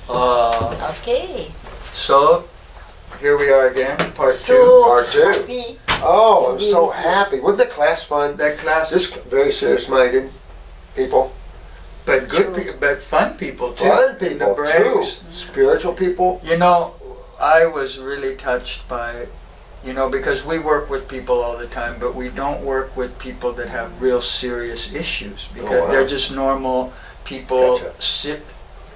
Okay. So, here we are again, part So two. Part two. happy. Oh, to I'm be so with you. happy. Wasn't the class fun? That class, Just very serious-minded people. but good, True. but fun people too. Fun The people, too. breaks. Spiritual people. You know, I was really touched by, because we work with people all the time, but we don't work with people that have real serious issues because Oh, wow. they're just normal people Gotcha.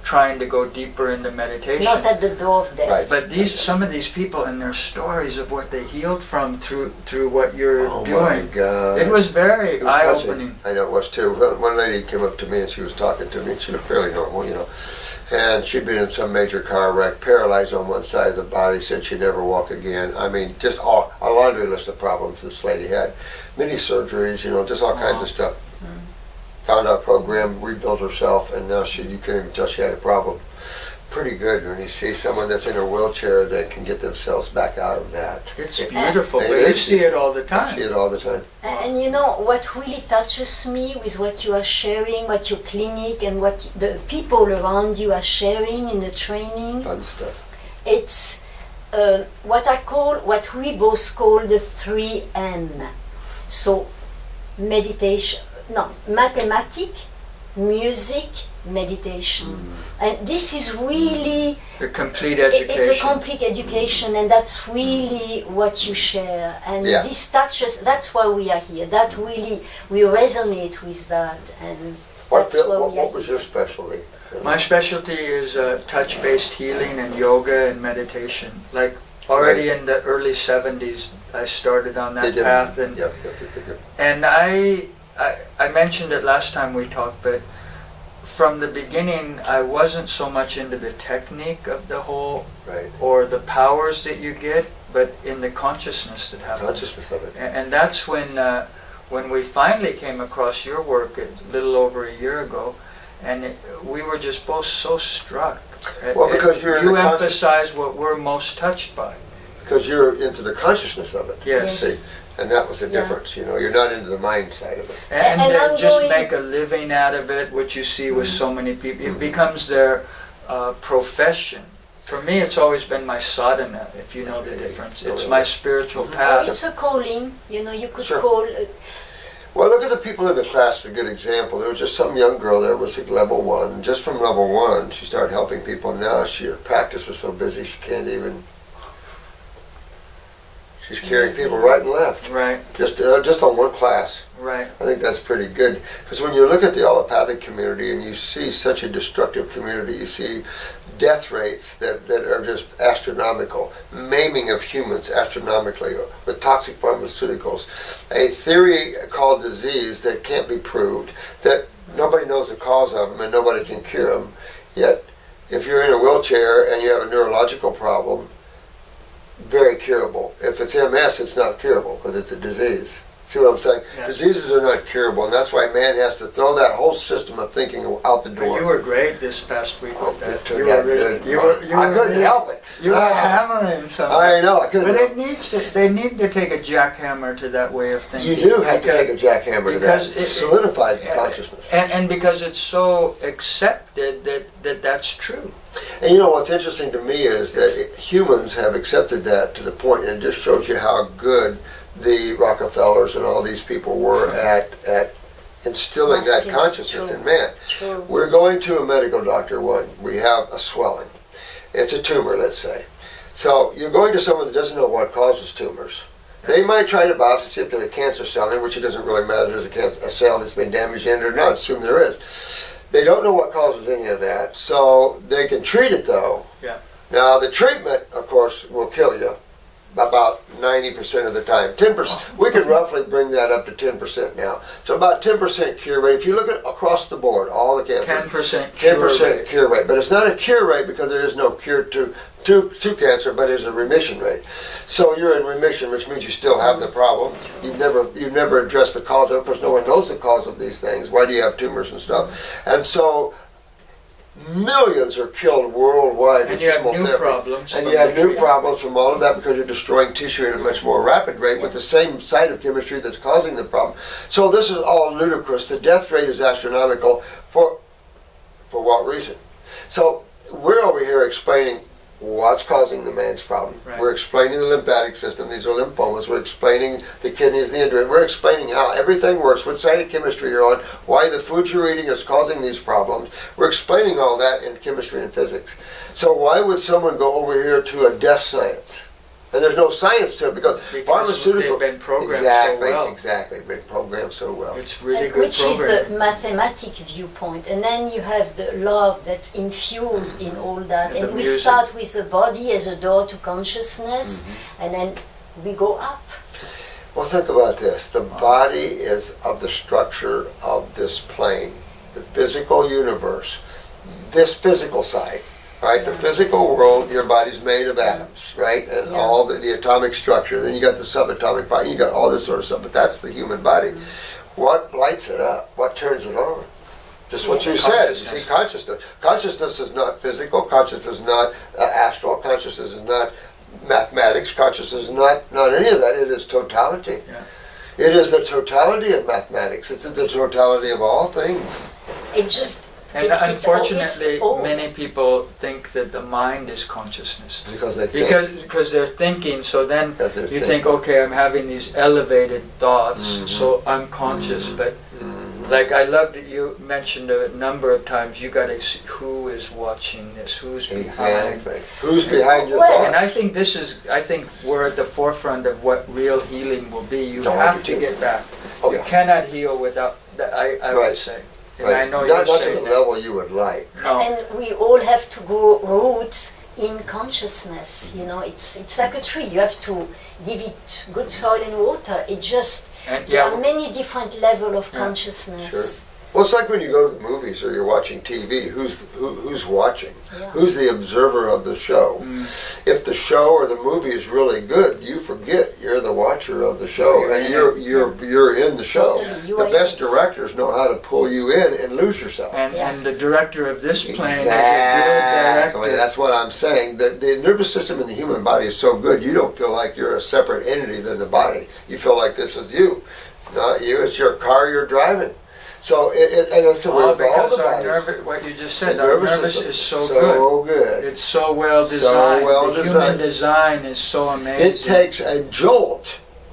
trying to go deeper into meditation. Not at the door of death. Right. But some of these people and their stories of what they healed from through what you're Oh my doing, God. it was very It was touching. eye-opening. I know it was too. One lady came up to me and she was talking to me. She looked fairly normal, And she'd been in some major car wreck, paralyzed on one side of the body, said she'd never walk again. I mean, just a laundry list of problems this lady had. Many surgeries, just all kinds of stuff. Found out program, rebuilt herself, and now you couldn't even tell she had a problem. Pretty good when you see someone that's in a wheelchair that can get themselves back out of that. It's beautiful, It but you is. see it all the I time. see it all the time. And what really touches me with what you are sharing, what your clinic and what the people around you are sharing in the training, Fun stuff. it's what we both call the 3M. So meditation, mathematics, music, meditation. And this is really The complete it's education. a complete education, and that's really what you share. And Yeah. this touches, that's why we are here. That really, we resonate with that. And What that's why we are was here. your specialty? My specialty is touch-based healing and yoga and meditation. Like already in the early 70s, I started on that path, and Yep. and I mentioned it last time we talked, but from the beginning, I wasn't so much into the technique of the whole Right. or the powers that you get, but in the consciousness that happens. Consciousness of it. And that's when we finally came across your work a little over a year ago, and we were just both so struck. Well, because you're in you the emphasize what we're most touched by. Because you're into the consciousness of it. Yes. See? And that was the Yeah. difference. You're not into the mind side of it. And And I'm just going- make a living out of it, which you see with so many people. It becomes their profession. For me, it's always been my sadhana, if you know the difference. It's my spiritual Oh, path. it's a calling, you could Sure. call. Well, look at the people in the class, a good example. There was just some young girl there was at level 1. Just from level 1, she started helping people. Now her practice is so busy she can't even... She's carrying people right and left. Right, Just on one class. right. I think that's pretty good. Because when you look at the allopathic community and you see such a destructive community, you see death rates that are just astronomical, maiming of humans astronomically with toxic pharmaceuticals, a theory called disease that can't be proved, that nobody knows the cause of them and nobody can cure them. Yet, if you're in a wheelchair and you have a neurological problem, very curable. If it's MS, it's not curable because it's a disease. See what I'm saying? Yeah. Diseases are not curable, and that's why man has to throw that whole system of thinking out the But door. you were great this past week Oh, with that. it turned You were out really, good. you were I couldn't really- help it. You were Ah, hammering something. I know, I couldn't. But they need to take a jackhammer to that way of thinking. You do have to because- take a jackhammer to that. because it- Solidified consciousness. And because it's so accepted that's true. And you know what's interesting to me is that humans have accepted that to the point, and it just shows you how good the Rockefellers and all these people were at instilling that Masking. consciousness True. in man. True. We're going to a medical doctor when we have a swelling. It's a tumor, let's say. So you're going to someone that doesn't know what causes tumors. They might try to biopsy to see if there's a cancer cell in, which it doesn't really matter if there's a cell that's been damaged in it or not. Assume there is. They don't know what causes any of that, so they can treat it though. Yeah. Now the treatment, of course, will kill you about 90% of the time. 10%. We can roughly bring that up to 10% now. So about 10% cure rate. If you look at across the board, all the cancer, 10% 10% cure rate. But it's not a cure rate because there is no cure to cancer, but there's a remission rate. So you're in remission, which means you still have the problem. You've never addressed the cause of it. Of course, no one knows the cause of these things. Why do you have tumors and stuff? And so millions are killed worldwide And with you have new chemotherapy. problems. And from you have the new tree. problems from all of that because you're destroying tissue at a much more rapid rate with the same cytochemistry that's causing the problem. So this is all ludicrous. The death rate is astronomical. For what reason? So we're over here explaining what's causing the man's problem. Right. We're explaining the lymphatic system. These are lymphomas. We're explaining the kidneys, the endocrine. We're explaining how everything works, what cytochemistry you're on, why the food you're eating is causing these problems. We're explaining all that in chemistry and physics. So why would someone go over here to a death science? And there's no science to it because pharmaceutical. They've been programmed exactly, so well. Exactly, been programmed so well. It's really And good which is programming. the mathematic viewpoint, and then you have the love that's infused in all that. And the And we music. start with the body as a door to consciousness, and then we go up. Well, think about this. The body is of the structure of this plane, the physical universe, this physical side, right? The physical world, your body's made of atoms, right? And Yeah. all the atomic structure. Then you got the subatomic body, you got all this sort of stuff, but that's the human body. What lights it up? What turns it on? Just what you said. You Consciousness. see, consciousness. Consciousness is not physical. Consciousness is not astral. Consciousness is not mathematics. Consciousness is not any of that. It is totality. Yeah. It is the totality of mathematics. It's the totality of all things. It just And unfortunately, many people think that the mind is consciousness. Because they think. Because they're thinking, so then Because they're you thinking. think, okay, I'm having these elevated thoughts, Mhm. so I'm conscious. But like I love that you mentioned a number of times, you got to see who is watching this, who's behind. Exactly. Who's behind your Well, thoughts? And I think I think we're at the forefront of what real healing will be. You Oh, I have do to too. get back. Oh, You yeah. cannot heal without that, I Right. would say. And I know Not you're to saying the that. level you would like. No. And we all have to go roots in consciousness. You know, it's like a tree. You have to give it good soil and water. It just And there are yeah, many different levels of Yeah, consciousness. Well, it's like when you go to the movies or you're watching TV. Who's watching? Yeah. Who's the observer of the show? Mm. If the show or the movie is really good, you forget you're the watcher of the show, You're and in you're in the show. Totally, you The are best in it. directors know how to pull you in and lose yourself. and Yeah. and the director of this plane is a Exactly, good director. that's what I'm saying. The nervous system in the human body is so good, you don't feel like you're a separate entity than the body. You feel like this is you, not you. It's your car you're driving. So and it's the way All with all because the our bodies. nervous, what you just The said, our nervous nervous system is so good. So good. It's so well designed. well The designed. human design is so amazing. It takes a jolt,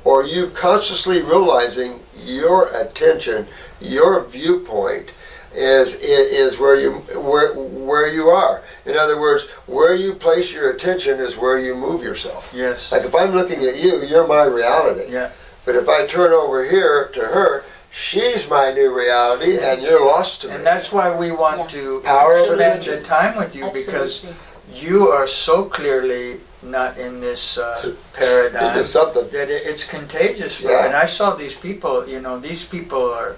or you consciously realizing your attention, your viewpoint is where you are. In other words, where you place your attention is where you move yourself. Yes. Like if I'm looking at you, you're my reality. Yeah. But if I turn over here to her, she's my new reality, and you're lost to me. And that's why we want Yeah. to Power of spend attention. the time with you, because Absolutely. you are so clearly not in this paradigm Into something. that it's contagious. For Yeah. And I saw these people, these people are,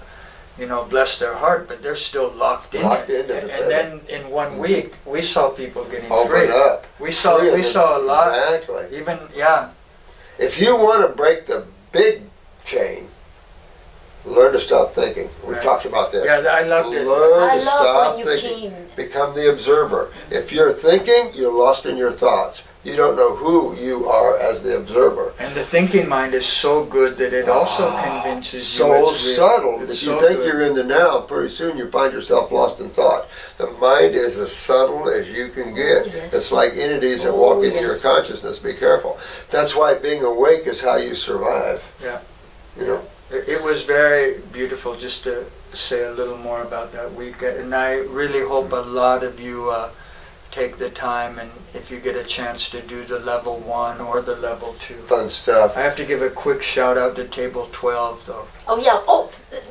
bless their heart, but they're still locked in Locked it. into the And then in 1 week, we saw people getting Open free. up. We saw Free of we it. saw a lot. Exactly. Even If you want to break the big chain, learn to stop thinking. We Right. talked about this. Yeah, I loved it. Learn I to love stop when you thinking. came. Become the observer. If you're thinking, you're lost in your thoughts. You don't know who you are as the observer. And the thinking mind is so good that it also convinces you So it's real. subtle It's that so you think good. you're in the now, pretty soon you find yourself lost in thought. The mind is as subtle as you can get. Yes. It's like entities that Oh, walk into your yes. consciousness. Be careful. That's why being awake is how you survive. Yeah. You know? It was very beautiful, just to say a little more about that week. And I really hope a lot of you take the time, and if you get a chance to do the level 1 or the level 2. Fun stuff. I have to give a quick shout out to table 12 though. Oh yeah. Oh,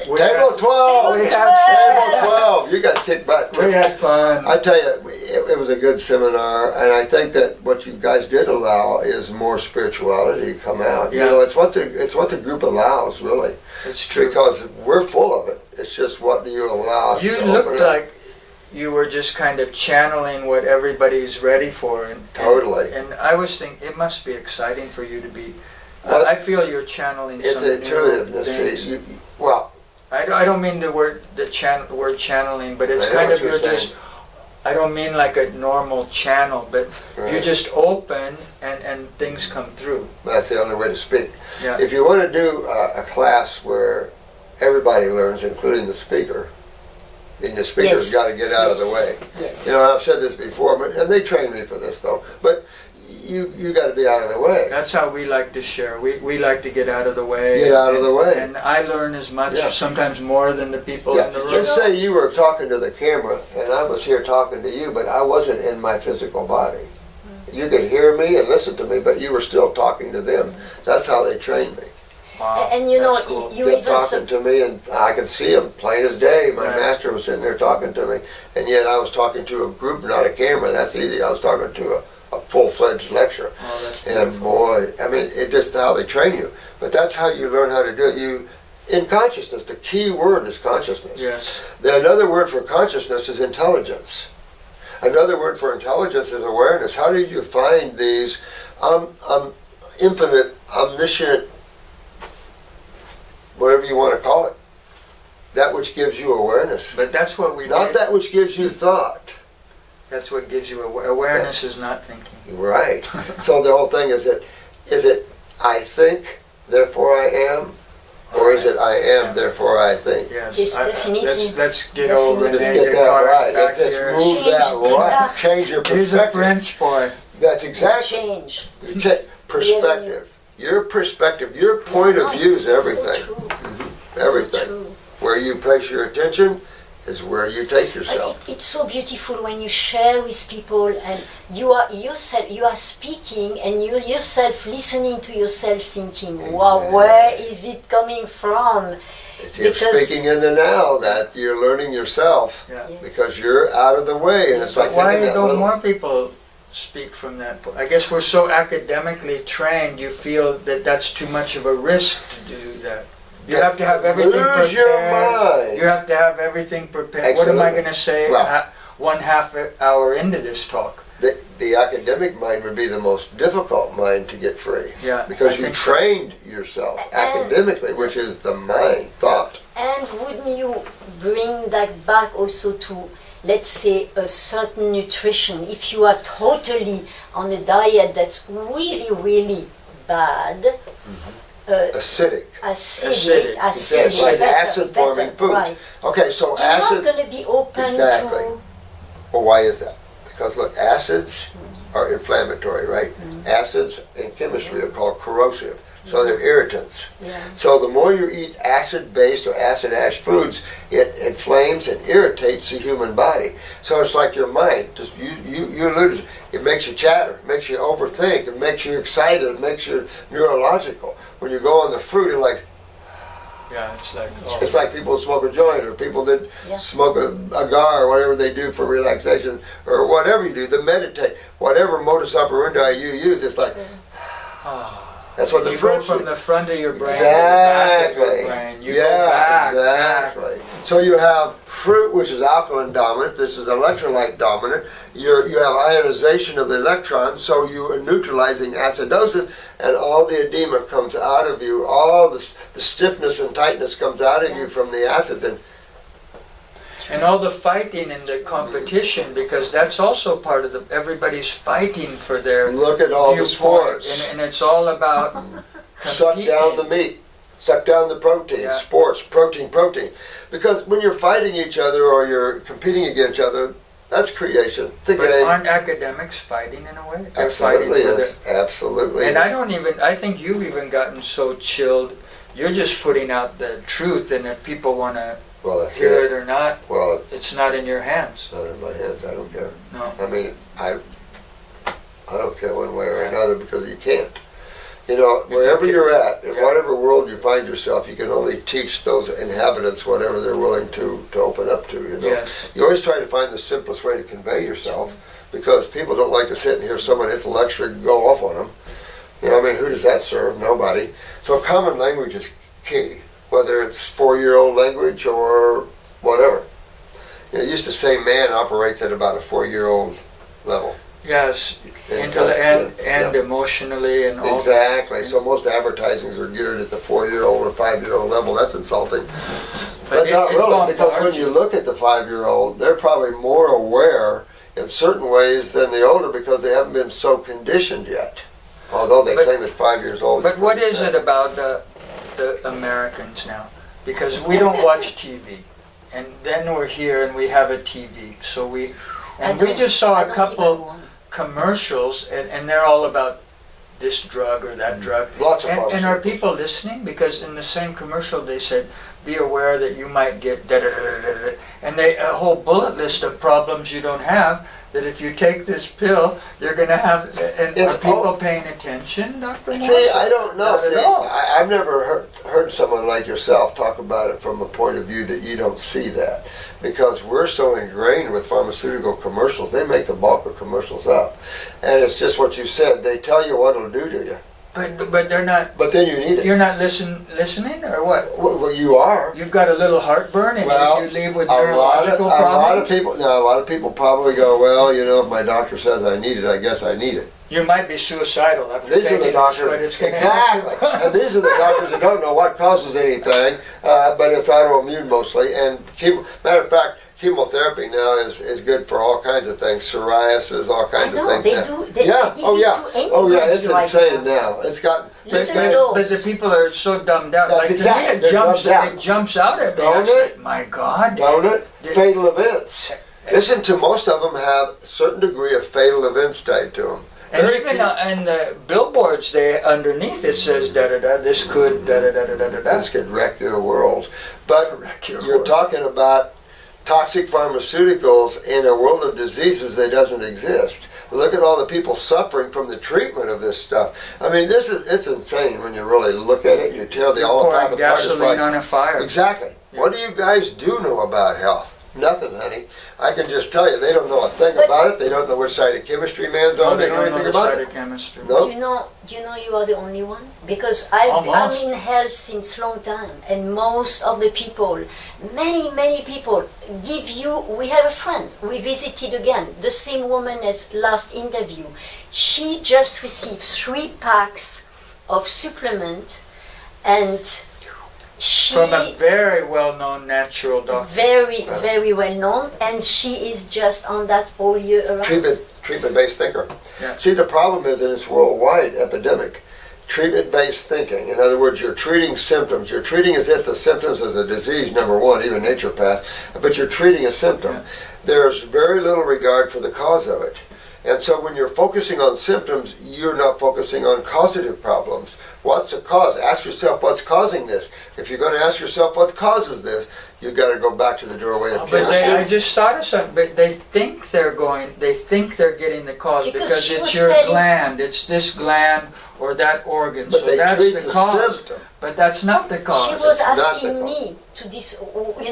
We Table had- 12! We Table had, Table 12! You got kicked butt. we had fun. I tell you, it was a good seminar, and I think that what you guys did allow is more spirituality to come out. Yeah. You know, it's what the group allows, really, It's true. because we're full of it. It's just what do you allow us You to looked open up. like you were just kind of channeling what everybody's ready for. Totally. And I was thinking, it must be exciting for you to be. Well, I feel you're channeling It's some new intuitiveness. things. Well, I don't mean the word channeling, but it's I know kind what of you're you're saying. just I don't mean like a normal channel, but Right. you just open and things come through. That's the only way to speak. Yeah. If you want to do a class where everybody learns, including the speaker, then the speaker's Yes. got to get out of the Yes. way. Yes. You know, I've said this before, and they trained me for this though. But you got to be out of the way. That's how we like to share. We like to get out of the way. Get out of the way. And I learn as much, Yeah. sometimes more than the people Yeah. in the room. Let's say you were talking to the camera, and I was here talking to you, but I wasn't in my physical body. You could hear me and listen to me, but you were still talking to them. That's how they trained me. Wow, And you know, that's cool. you Kept even talking to me, and I could see him plain as day. My Right. master was sitting there talking to me, and yet I was talking to a group, not a camera. That's easy. I was talking to a full-fledged lecture. Oh, that's And beautiful. boy, I mean, it's just how they train you. But that's how you learn how to do it. You, in consciousness, the key word is consciousness. Yes. Another word for consciousness is intelligence. Another word for intelligence is awareness. How do you find these infinite, omniscient, whatever you want to call it, that which gives you awareness? But that's what we Not did. that which gives you thought. That's what gives you awareness is not thinking. Right. So the whole thing is it I think, therefore I am? Or is it I am, therefore I think? Yes. Yes, definitely. Let's get old Definitely. Let's Renee get that Descartes right. back Let's here. move Change that the right. art. Change your He's a perspective. French boy. That's exactly. change. You take perspective. Your perspective, your point of view is everything. So true. Everything. So true. Where you place your attention is where you take But yourself. it's so beautiful when you share with people and you are yourself, you are speaking and you yourself listening to yourself thinking, wow, where is it coming from? It's you're because- speaking in the now that you're learning yourself Yeah. Yes. because you're out of the way, and it's like Why taking that don't little. more people speak from that point? I guess we're so academically trained, you feel that that's too much of a risk to do that. You have to have everything Lose prepared. your mind. You have to have everything prepared. What am I Absolutely. going to say Well- 1/2 hour into this talk? The academic mind would be the most difficult mind to get free. Yeah, Because I you think so. trained yourself academically, which is the mind, thought. And wouldn't you bring that back also to, let's say, a certain nutrition? If you are totally on a diet that's really, really bad, Acidic. acidic, Yes, like better, acid-forming foods. Right. Okay, so You're not acid. going to be open Exactly. to. Well, why is that? Because look, acids are inflammatory, right? Acids in chemistry are called corrosive, so they're irritants. Yeah. So the more you eat acid-based or acid-ash foods, it inflames and irritates the human body. So it's like your mind. Just you alluded. It makes you chatter, it makes you overthink, it makes you excited, it makes you neurological. When you go on the fruit, it's like Yeah, it's like, oh, it's like people that smoke a joint, or people that Yeah. smoke a cigar, or whatever they do for relaxation, or whatever you do, the meditate, whatever modus operandi you use, it's like, that's what the you go fruits from do. the front of your brain to the back of your Exactly. brain. You go Yeah, back, exactly. So you have fruit, which is alkaline dominant. This is electrolyte dominant. You have ionization of the electrons, so you are neutralizing acidosis, and all the edema comes out of you. All the stiffness and tightness comes out of you from the acids. And all the fighting and the competition, because that's also part of everybody's fighting for their Look at all the viewpoint. sports. And it's all about Suck down the competing. meat, suck down the protein, Yeah. sports, protein. Because when you're fighting each other or you're competing against each other, that's creation. Think But of it. aren't academics fighting in a way? They're fighting Absolutely for is. Absolutely. And I think you've even gotten so chilled, you're just putting out the truth, and if people want to Well, that's hear it. it or not, Well, it's not in your hands. it's not in my hands. I don't care. No. I mean, I don't care one way or another because you can't. You know, wherever you're at, in Yeah. whatever world you find yourself, you can only teach those inhabitants whatever they're willing to open up to, you know. Yes. You always try to find the simplest way to convey yourself because people don't like to sit and hear someone hit the lecture and go off on them. You know, I mean, who does that serve? Nobody. So common language is key, whether it's 4-year-old language or whatever. You know, it used to say man operates at about a 4-year-old level. Yes, And, and emotionally and all. Exactly. So most advertisings are geared at the 4-year-old or 5-year-old level. That's insulting. But it- not it really, because when bombards you look at the 5-year-old, they're probably more aware in certain ways than the older because they haven't been so conditioned yet. Although they claim at 5 years old. But what is it about the Americans now? Because we don't watch TV, and then we're here and we have a TV, so we just saw a couple commercials, and they're all about this drug or that drug. Lots of and are people listening? Because in the same commercial they said, be aware that you might get da-da-da-da-da-da. And a whole bullet list of problems you don't have, that if you take this pill, you're going to have... And are people paying attention, Dr. Morse? See, I don't know. Not at all. I've never heard someone like yourself talk about it from a point of view that you don't see that. Because we're so ingrained with pharmaceutical commercials, they make the bulk of commercials up. And it's just what you said. They tell you what it'll do to you. But they're not... But then you need it. You're not listening, or what? Well, you are. You've got a little heartburn, and you leave with a neurological problems? A lot of people probably go, well, you know, if my doctor says I need it, I guess I need it. You might be suicidal after These are taking the it, doctors, but it's going to exactly. And these are the doctors that don't know what causes anything, but it's autoimmune mostly. And matter of fact, chemotherapy now is good for all kinds of things, psoriasis, all kinds of things. They give it to anybody it's insane now. It's gotten. But the people are so dumbed down. That's like, exactly. To me, it jumps out at me. Don't it? My God. Don't it? Fatal events. Listen to most of them have a certain degree of fatal events tied to them. And even in the billboards, underneath it says da da da. This could da da da da da da. This could wreck your world. But you're talking about toxic pharmaceuticals in a world of diseases that doesn't exist. Look at all the people suffering from the treatment of this stuff. I mean, it's insane when you really look at it. You tear the allopathic apart. Gasoline on a fire. Exactly. Yeah. What do you guys do know about health? Nothing, honey. I can just tell you, they don't know a thing about it. They don't know which side of chemistry man's on. They don't know anything about it. Chemistry. No. Do you know you are the only one? Because I'm in health since long time, and most of the people, many people, we have a friend, we visited again, the same woman as last interview. She just received 3 packs of supplement, and from a very well-known natural doctor. Very well-known, and she is just on that all year around. Treatment-based thinker. Yeah. See, the problem is that it's worldwide epidemic. Treatment-based thinking. In other words, you're treating symptoms. You're treating as if the symptoms is a disease, number one, even naturopath, but you're treating a symptom. Yeah. There's very little regard for the cause of it. And so when you're focusing on symptoms, you're not focusing on causative problems. What's the cause? Ask yourself what's causing this. If you're going to ask yourself what causes this, you've got to go back to the doorway of chemistry. I just thought of something, but they think they're getting the cause because it's your gland, it's this gland or that organ. But so that's the cause. Symptom. But that's not the cause. She was asking me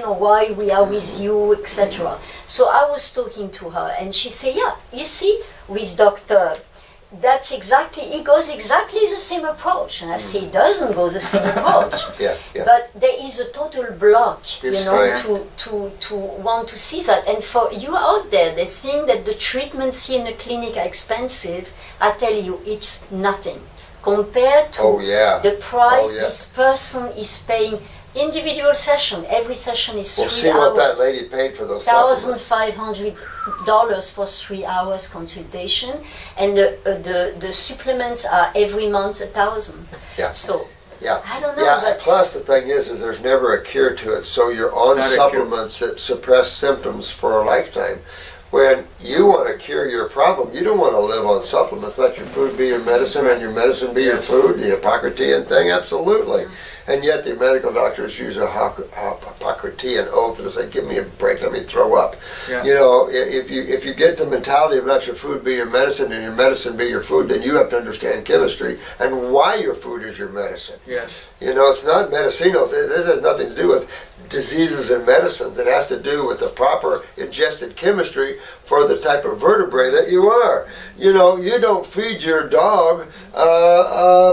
why we are with you, etc. So I was talking to her, and she said, yeah, you see, with Dr. He goes exactly the same approach. And I say, he doesn't go the same approach. Yeah. But there is a total block, right. to want to see that. And for you out there, they think that the treatments here in the clinic are expensive. I tell you, it's nothing compared to the price this person is paying. Individual session, every session is 3 hours. We'll see what that lady paid for those $1,500 for 3 hours consultation, and the supplements are every month $1,000. Yeah. So I don't know. Yeah. But plus, the thing is there's never a cure to it. So you're on supplements that suppress symptoms for a lifetime. When you want to cure your problem, you don't want to live on supplements. Let your food be your medicine and your medicine be your food. The Hippocratean thing, absolutely. And yet the medical doctors use a Hippocratean oath and say, give me a break, let me throw up. Yeah. You know, if you get the mentality of let your food be your medicine and your medicine be your food, then you have to understand chemistry and why your food is your medicine. Yes. You know, it's not medicinal. This has nothing to do with diseases and medicines. It has to do with the proper ingested chemistry for the type of vertebrae that you are. You know, you don't feed your dog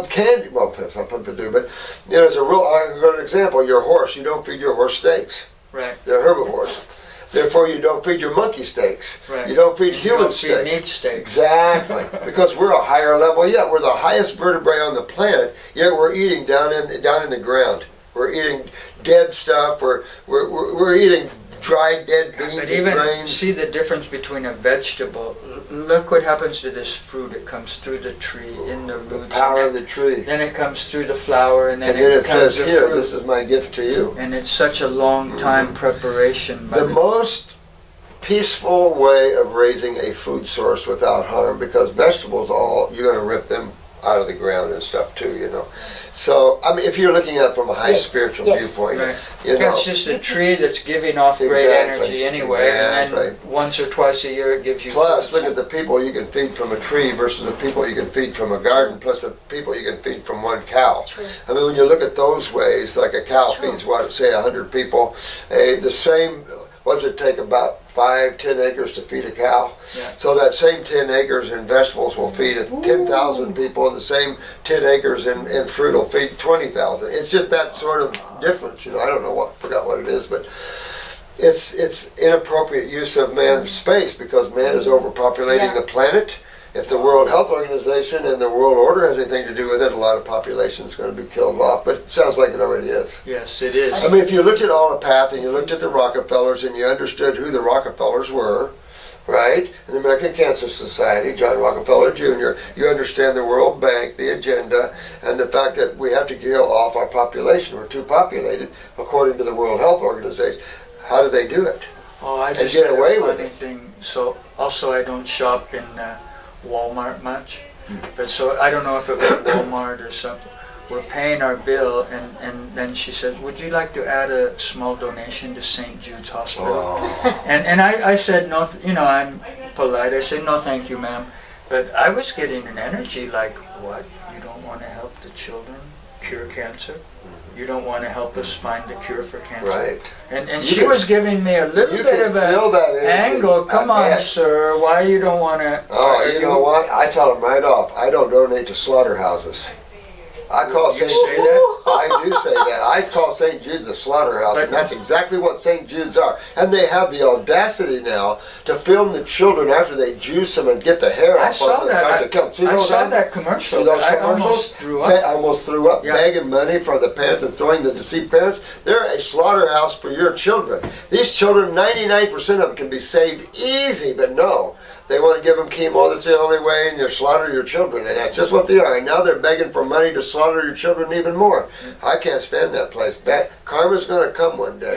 candy. Well, some people do, but you know, as a real good example, your horse. You don't feed your horse steaks. Right. They're herbivores. Therefore, you don't feed your monkey steaks. Right. You don't feed human steaks. You don't feed meat steaks. Exactly. Because we're a higher level. Yeah, we're the highest vertebrae on the planet. Yet we're eating down in the ground. We're eating dead stuff. We're eating dried dead beans But and even grains. see the difference between a vegetable. Look what happens to this fruit. It comes through the tree, in the The roots. power and of the tree. then it comes through the flower, and then And then it it becomes says the here, fruit. this is my gift to you. And it's such a long time preparation. by The most peaceful way of raising a food source without harm, because vegetables, you're going to rip them out of the ground and stuff too, you know. So, I mean, if you're looking at it from a high Yes, spiritual yes, viewpoint, Right. you know. It's just a tree that's giving off great Exactly, energy anyway, and exactly. then once or twice a year it gives you Plus, fruits. look at the people you can feed from a tree versus the people you can feed from a garden, plus the people you can feed from one cow. True. I mean, when you look at those ways, like a cow True. feeds, what, say 100 people, the same, what does it take, about 5-10 acres to feed a cow? Yeah. So that same 10 acres in vegetables will feed 10,000 people, and the same 10 acres in fruit will feed 20,000. It's just that sort of difference, you know. I don't know forgot what it is, but it's inappropriate use of man's space, because man is overpopulating Yeah. the planet. If the World Health Organization and the World Order has anything to do with it, a lot of population is going to be killed off. But it sounds like it already is. Yes, it is. I mean, if you looked at all the path and you looked at the Rockefellers and you understood who the Rockefellers were, right? And the American Cancer Society, John Rockefeller Jr., you understand the World Bank, the agenda, and the fact that we have to kill off our population. We're too populated, according to the World Health Organization. How do they do it? Oh, I and just get had away a with funny it. thing. So also I don't shop in Walmart much, but so I don't know if it was Walmart or something. We're paying our bill, and then she says, "Would you like to add a small donation to St. Jude's Hospital?" Oh. And I said no. You know, I'm polite. I said no, thank you, ma'am. But I was getting an energy like, what? You don't want to help the children cure cancer? You don't want to help us find the cure for cancer? Right. And You she can- was giving me a little you bit can of feel that an energy, angle. Come I on, bet. sir. Why you don't want to? Oh, you know what? I tell them right off, I don't donate to slaughterhouses. I call You St. say that? I do say that. I call St. Jude's a slaughterhouse, and that's exactly what St. Jude's are. And they have the audacity now to film the children after they juice them and get the hair I off saw of them. that. See I those saw ads? that commercial. See those I commercials? almost threw I up. almost threw up, Yeah. begging money for the parents and throwing the deceived parents. They're a slaughterhouse for your children. These children, 99% of them can be saved easy, but no. They want to give them chemo, that's the only way, and you slaughter your children. And that's just what they are. And now they're begging for money to slaughter your children even more. I can't stand that place. Karma's going to come one day,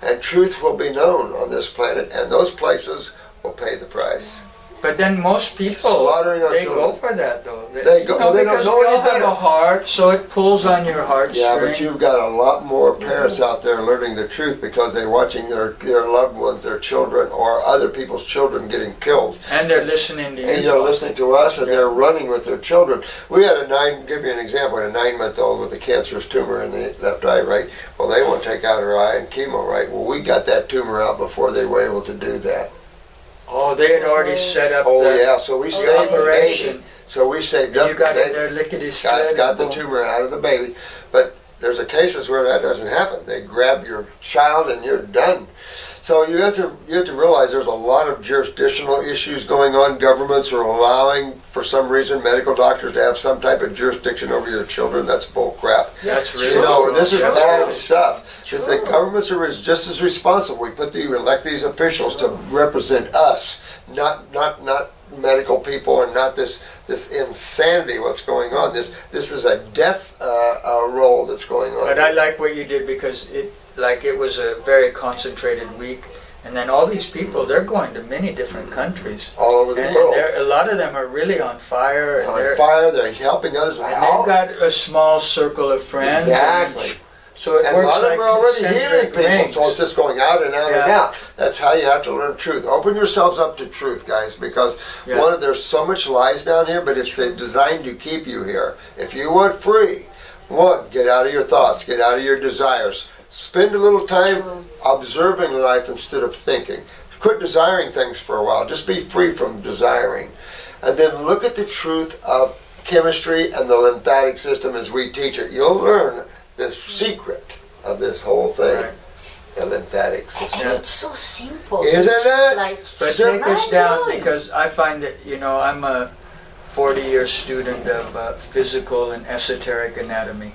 Yeah. and truth will be known on this planet, and those places will pay the price. But then most people, Slaughtering our they children. go for that though. They go- well, they don't because know we any all have better. a heart, so it pulls on your heartstring. Yeah, but you've got a lot more parents out there learning the truth because they're watching their loved ones, their children, or other people's children getting killed. And they're listening to you. And you're listening to us, and they're running with their children. We had give you an example, a 9-month-old with a cancerous tumor in the left eye, right? Well, they won't take out her eye and chemo, right? Well, we got that tumor out before they were able to do that. Oh, they had already set up Oh, the yeah, so we saved the operation. baby. So we saved And up you the got in baby. there lickety-split. Got the tumor out of the baby. But there's a cases where that doesn't happen. They grab your child and you're done. So you have to realize there's a lot of jurisdictional issues going on. Governments are allowing, for some reason, medical doctors to have some type of jurisdiction over your children. That's bull crap. That's really You know, true. this is That's bad true. stuff. Because the governments are just as responsible. We elect these officials to represent us, not medical people, and not this insanity what's going on. This is a death roll that's going on. But I like what you did because it was a very concentrated week, and then all these people, they're going to many different countries. all over the And world. a lot of them are really on fire. And On fire, they're helping others. and they've got a small circle of friends. Exactly. So it And a works lot of like them are already healing concentric people, rings. so it's just going out and out and Yeah. out. That's how you have to learn truth. Open yourselves up to truth, guys, because Yeah. there's so much lies down here, but it's designed to keep you here. If you want free, get out of your thoughts, get out of your desires. Spend a little time observing life instead of thinking. Quit desiring things for a while. Just be free from desiring. And then look at the truth of chemistry and the lymphatic system as we teach it. You'll learn the secret of this whole thing, Right. the lymphatic system. And it's so simple. Isn't It's it? Like, But So- take this down Right. because I find that, I'm a 40-year student of physical and esoteric anatomy.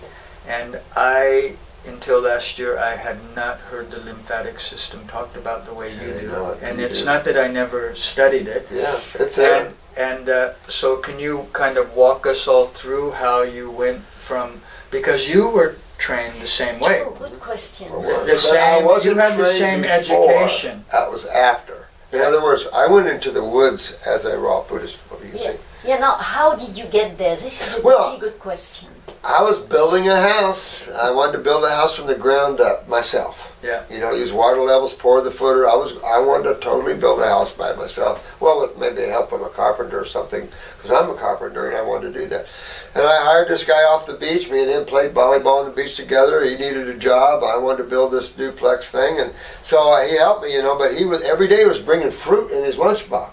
And I until last year, I had not heard the lymphatic system talked about the way you do. And you it's do. not that I never studied it. Yeah, it's there. And so can you kind of walk us all through how you went from, because you were trained the same way. Oh, good question. The same, you had the same education. That was after. In other words, I went into the woods as a raw Buddhist. What do you think? Yeah, now, how did you get there? This is a really good question. I was building a house. I wanted to build a house from the ground up myself. Yeah. You know, use water levels, pour the footer. I wanted to totally build a house by myself. Well, with maybe help from a carpenter or something, because I'm a carpenter and I wanted to do that. And I hired this guy off the beach. Me and him played volleyball on the beach together. He needed a job. I wanted to build this duplex thing, and so he helped me. You know, but he was every day he was bringing fruit in his lunchbox.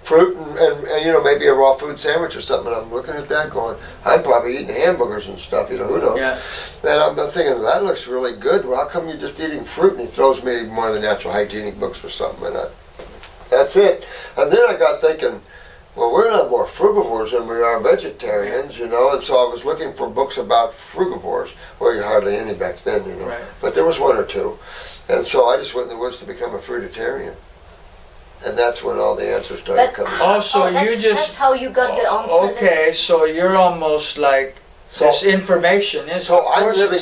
Fruit and you know, maybe a raw food sandwich or something. And I'm looking at that going, I'm probably eating hamburgers and stuff, you know, who knows? Yeah. And I'm thinking, that looks really good. Well, how come you're just eating fruit? And he throws me one of the natural hygienic books or something. And that's it. And then I got thinking, well, we're not more frugivores than we are vegetarians, you know. And so I was looking for books about frugivores. Well, you hardly any back then, you know. Right. But there was one or two. And so I just went in the woods to become a fruitarian. And that's when all the answers started coming. Oh, so you that's how you got the answers. Okay, so you're almost like this information is. So I'm living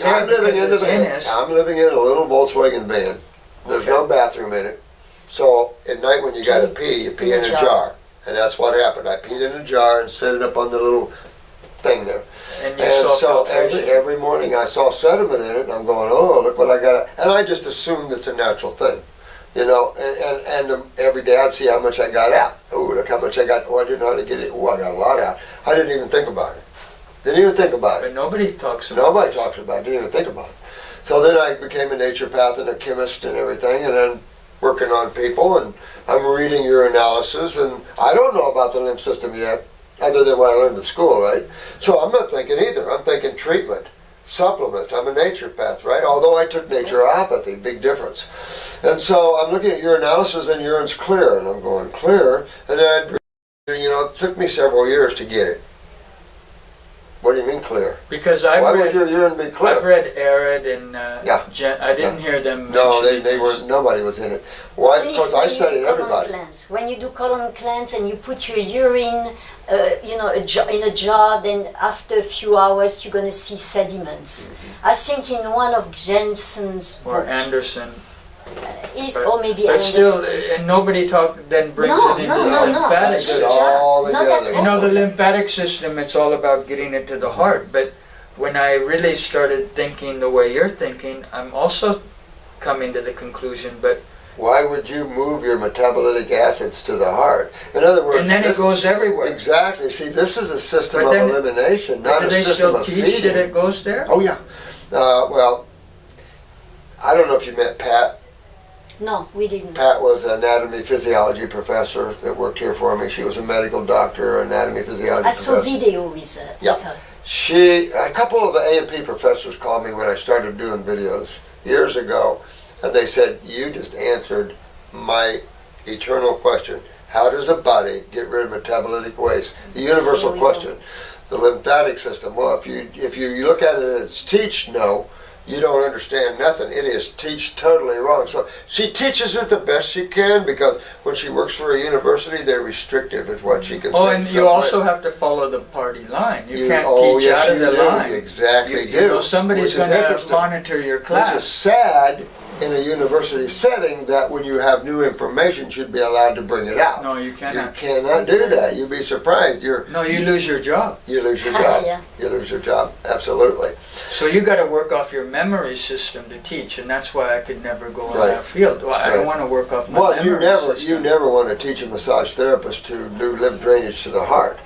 in the van. I'm living in a little Volkswagen van. There's no bathroom in it. So at night when you got to pee, you pee in a jar. And that's what happened. I peed in a jar and set it up on the little thing there. And so every morning I saw sediment in it, and I'm going, oh, look what I got. And I just assumed it's a natural thing. You know, and every day I'd see how much I got out. Oh, look how much I got. Oh, I didn't hardly get it. Oh, I got a lot out. I didn't even think about it. Didn't even think about it. But nobody talks about it. Nobody talks about it. Didn't even think about it. So then I became a naturopath and a chemist and everything, and then working on people, and I'm reading urinalysis, and I don't know about the lymph system yet, other than what I learned in school, right? So I'm not thinking either. I'm thinking treatment. Supplements. I'm a naturopath, right? Although I took naturopathy, big difference. And so I'm looking at urinalysis and urine's clear, and I'm going clear, and then you know, it took me several years to get it. What do you mean clear? Because why would your urine be clear? I've read Arid and I didn't hear them. No, they weren't. Nobody was in it. Why? Because I studied everybody. When you do colon cleanse and you put your urine, you know, in a jar, then after a few hours you're going to see sediments. I think in one of Jensen's or books, Anderson. Or maybe but Anderson. still, and nobody then brings it into the lymphatic system. It's all together. You know, the lymphatic system, it's all about getting it to the heart. But when I really started thinking the way you're thinking, I'm also coming to the conclusion, but why would you move your metabolic acids to the heart? In other words, and then it goes everywhere. Exactly. See, this is a system of elimination, not a system of feeding. Do they still teach that it goes there? Oh yeah. Well, I don't know if you met Pat. No, we didn't. Pat was an anatomy physiology professor that worked here for me. She was a medical doctor, anatomy physiology professor. I saw video with her. Yeah. A couple of the A&P professors called me when I started doing videos years ago, and they said, you just answered my eternal question. How does a body get rid of metabolic waste? The universal question. The lymphatic system. Well, if you look at it as teach, no. You don't understand nothing. It is teach totally wrong. So she teaches it the best she can, because when she works for a university, they're restrictive at what she can say. Oh, and you also have to follow the party line. You can't teach out of the line. Exactly. You know, somebody's going to monitor your class. Which is sad in a university setting, that when you have new information, should be allowed to bring it out. No, you cannot. You cannot do that. You'd be surprised. No, you lose your job. You lose your job. Yeah. You lose your job. Absolutely. So you got to work off your memory system to teach, and that's why I could never go in that field. Well, I don't want to work off my memory system. You never want to teach a massage therapist to do lymph drainage to the heart.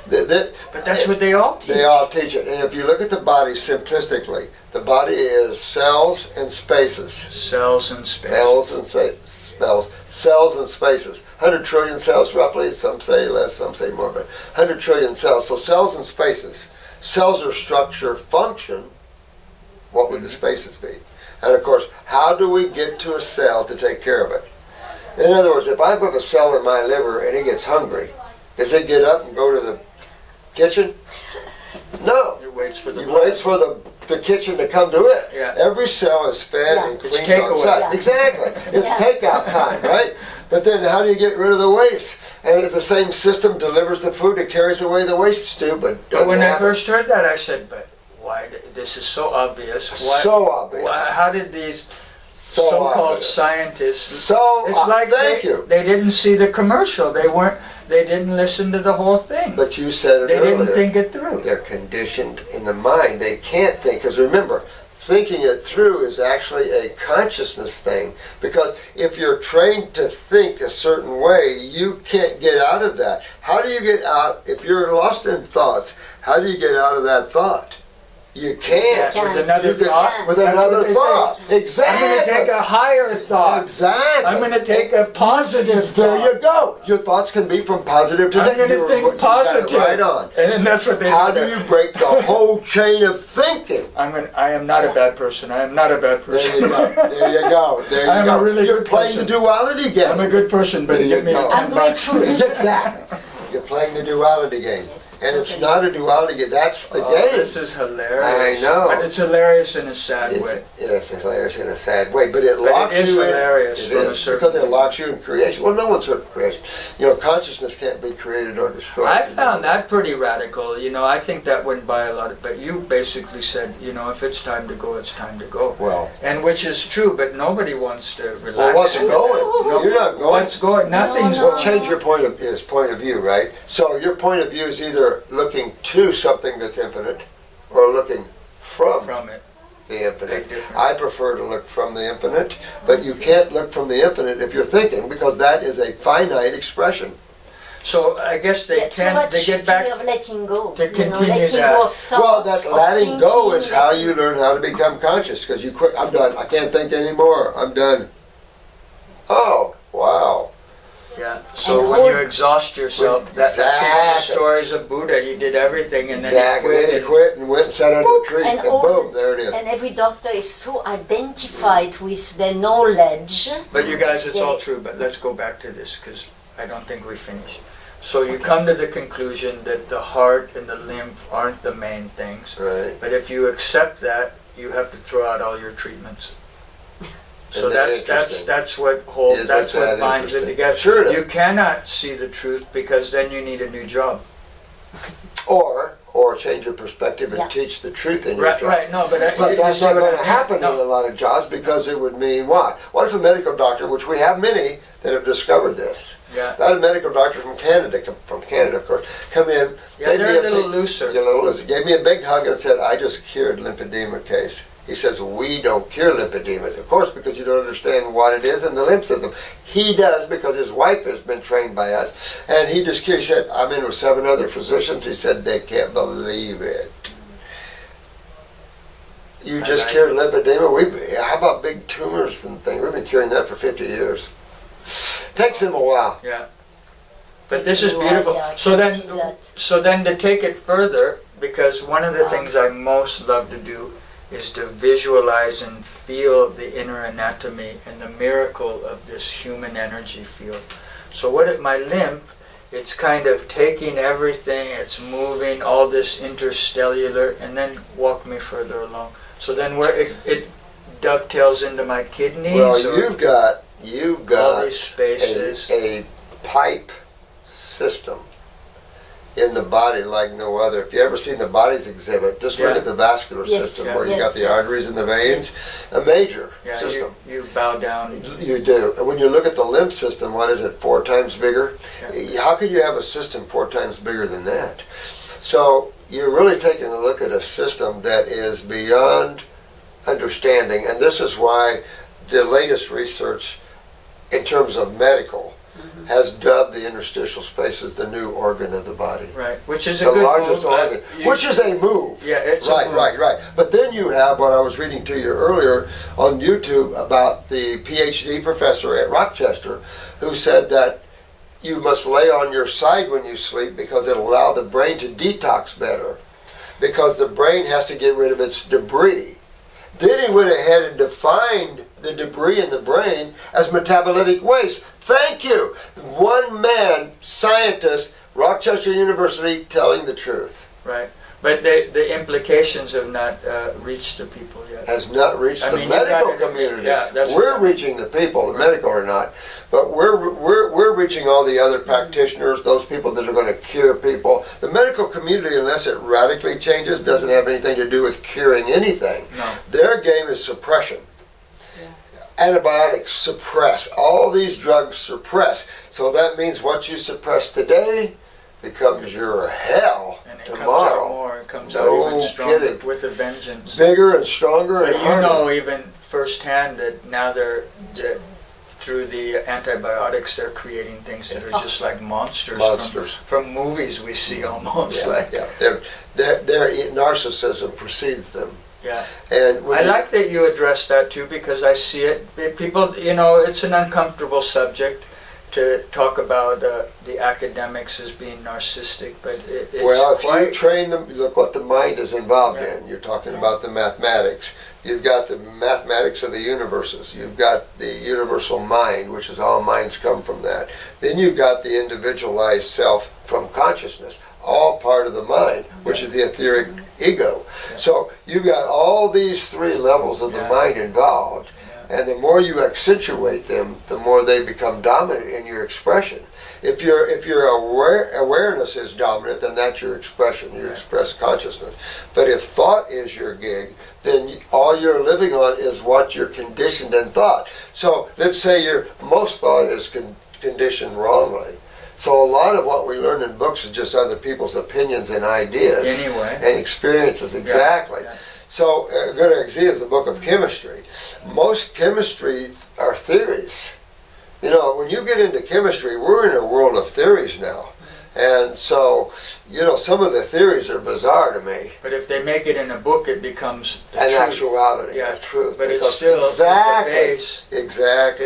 But that's what they all teach. They all teach it. And if you look at the body simplistically, the body is cells and spaces. Cells and spaces. Cells and spaces. 100 trillion cells roughly. Some say less, some say more, but 100 trillion cells. So cells and spaces. Cells are structure, function. What would the spaces be? And of course, how do we get to a cell to take care of it? In other words, if I have a cell in my liver and it gets hungry, does it get up and go to the kitchen? No. It waits for the blood. It waits for the the kitchen to come to it. Yeah. Every cell is fed Yeah. and It's cleaned on takeaway. site. Yeah. Exactly. It's Yeah. takeout time, right? But then how do you get rid of the waste? And if the same system delivers the food, it carries away the waste, Stu, but But when I doesn't happen. first heard that, I said, but why, this is so obvious. Why, So obvious. how did these So so-called obvious. scientists, So, it's like thank you. they didn't see the commercial. They didn't listen to the whole thing. But you said it They earlier. didn't think it through. They're conditioned in the mind. They can't think, because remember, thinking it through is actually a consciousness thing. Because if you're trained to think a certain way, you can't get out of that. How do you get out, if you're lost in thoughts, how do you get out of that thought? You can't. You With can't. another You can- thought. with That's what another they thought. think. Exactly. I'm going to take a higher thought. Exactly. I'm going to take a positive There thought. you go. Your thoughts can be from positive to I'm negative. going to You think got it positive. Right on. And that's what they How do do there. you break the whole chain of thinking? I am not a bad person. I am not a bad There person. you go. There you go. There you I am go. a really You're good playing person. the duality game. I'm a good person, but There you give me go. a 10 bucks. Exactly. You're playing the duality game. Yes, And it's okay. not a duality game. That's the Oh, game. this is hilarious. I know. But it's hilarious in a sad way. It's hilarious in a sad way, but it But locks it is you in. hilarious It from a is, certain because it locks you in creation. Well, no one's certain creation. You know, consciousness can't be created or destroyed. I found that pretty radical. You know, I think that went by a lot. But you basically said, you know, if it's time to go, it's time to go. Well, And which is true, but nobody wants to relax. well, what's into going? that. No, You're not going. What's going? Nothing's No, Well, no. going. change your point of view, right? So your point of view is either looking to something that's infinite or looking from it. the infinite. Big difference. I prefer to look from the infinite, but you can't look from the infinite if you're thinking, because that is a finite expression. So I guess they Yeah, too can't. much They get back. fear of letting go. to continue letting that. go of thoughts. Well, that's of letting go thinking, is how letting- you learn how to become conscious, because you quit. I'm done. I can't think anymore. I'm done. Oh, wow. Yeah. So And when hold- you exhaust yourself, that's one of the Exactly. stories of Buddha. He did everything and then Exactly. he Then quit. he and- quit and went and sat under a tree, And and all- boom, there it is. And every doctor is so identified with their knowledge. But you guys, it's all Yeah. true. But let's go back to this because I don't think we finished. So you come to the conclusion that the heart and the lymph aren't the main things. Right. But if you accept that, you have to throw out all your treatments. So Isn't that that's interesting? what holds. Isn't That's what that binds it interesting? together. Sure it is. You cannot see the truth because then you need a new job. Or change your perspective and Yeah. teach the truth in your Right, job. right. No, but But you that's see not what going I to mean? happen No. in a lot of jobs, because it would mean what? What if a medical doctor, which we have many that have discovered this, Yeah. I had a medical doctor from Canada, of course, come in. Yeah, gave they're me a little big- looser. Yeah, a little looser. Gave me a big hug and said, "I just cured lymphedema case." He says, "We don't cure lymphedema, of course, because you don't understand what it is in the lymph system." He does, because his wife has been trained by us, and he just cured. He said, "I'm in with 7 other physicians." He said, "They can't believe it. You I just like cured lymphedema. How about big tumors and things? We've been curing that for 50 years. Takes him a while." Yeah. But this is Yeah, beautiful. yeah, I So can then, see that. so then to take it further, because one of the things I most love to do is to visualize and feel the inner anatomy and the miracle of this human energy field. So my lymph, it's kind of taking everything, it's moving all this interstellular, and then walk me further along. So then where it dovetails into my kidneys, Well, or you've got all these spaces. a pipe system in the body like no other. If you ever seen the body's exhibit, just look Yeah. at the vascular Yes, system yeah. where you yes, got the yes. arteries and the veins, a major Yeah, system. you bow down. You do. And when you look at the lymph system, what is it, 4 times bigger? How could you have a system 4 times bigger than that? So you're really taking a look at a system that is beyond understanding, and this is why the latest research in terms of medical has dubbed the interstitial space as the new organ of the body. Right, which is a The good largest move. organ, which is a move. Yeah, it's a Right, move. right. But then you have what I was reading to you earlier on YouTube about the PhD professor at Rochester who said that you must lay on your side when you sleep because it'll allow the brain to detox better, because the brain has to get rid of its debris. Then he went ahead and defined the debris in the brain as metabolitic waste. Thank you. One man, scientist, Rochester University, telling the truth. Right. But the implications have not reached the people yet. Has not reached I the mean, medical you got it. community. Yeah, that's we're what- reaching the people, the medical are not, but we're reaching all the other practitioners, those people that are going to cure people. The medical community, unless it radically changes, doesn't have anything to do with curing anything. No. Their game is suppression. Antibiotics suppress. All these drugs suppress. So that means what you suppress today becomes your hell And it tomorrow. comes out more. It comes out No even stronger kidding. with a vengeance. Bigger and stronger But and you harder. know, even firsthand, that now through the antibiotics, they're creating things that are just like monsters. Monsters. From movies we see almost. Yeah, Like, yeah. Their narcissism precedes them. yeah. And when I you- like that you address that too, because I see it. People, you know, it's an uncomfortable subject to talk about the academics as being narcissistic, but it's well, if quite, you train them, look what the mind is involved Yeah. in. You're talking about the mathematics. You've got the mathematics of the universes. You've got the universal mind, which is all minds come from that. Then you've got the individualized self from consciousness, all part of the mind, which is the etheric ego. Yeah. So you've got all these three levels of the Yeah. mind involved. And the more you accentuate them, the more they become dominant in your expression. If your awareness is dominant, then that's your expression. You express consciousness. But if thought is your gig, then all you're living on is what you're conditioned in thought. So let's say your most thought is conditioned wrongly. So a lot of what we learn in books is just other people's opinions and ideas Anyway. and experiences. Exactly. Yeah. So a good example is the book of chemistry. Most chemistry are theories. You know, when you get into chemistry, we're in a world of theories now. And so, you know, some of the theories are bizarre to me. But if they make it in a book, it becomes the An truth. actuality, Yeah, the truth. but it's Because still exactly, the base. exactly.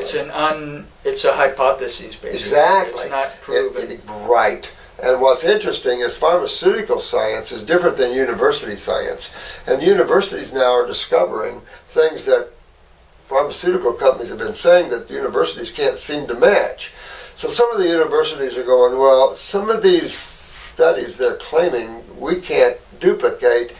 It's a hypothesis, basically. Exactly. It's not proven. Right. And what's interesting is pharmaceutical science is different than university science. And universities now are discovering things that pharmaceutical companies have been saying that the universities can't seem to match. So some of the universities are going, well, some of these studies they're claiming we can't duplicate.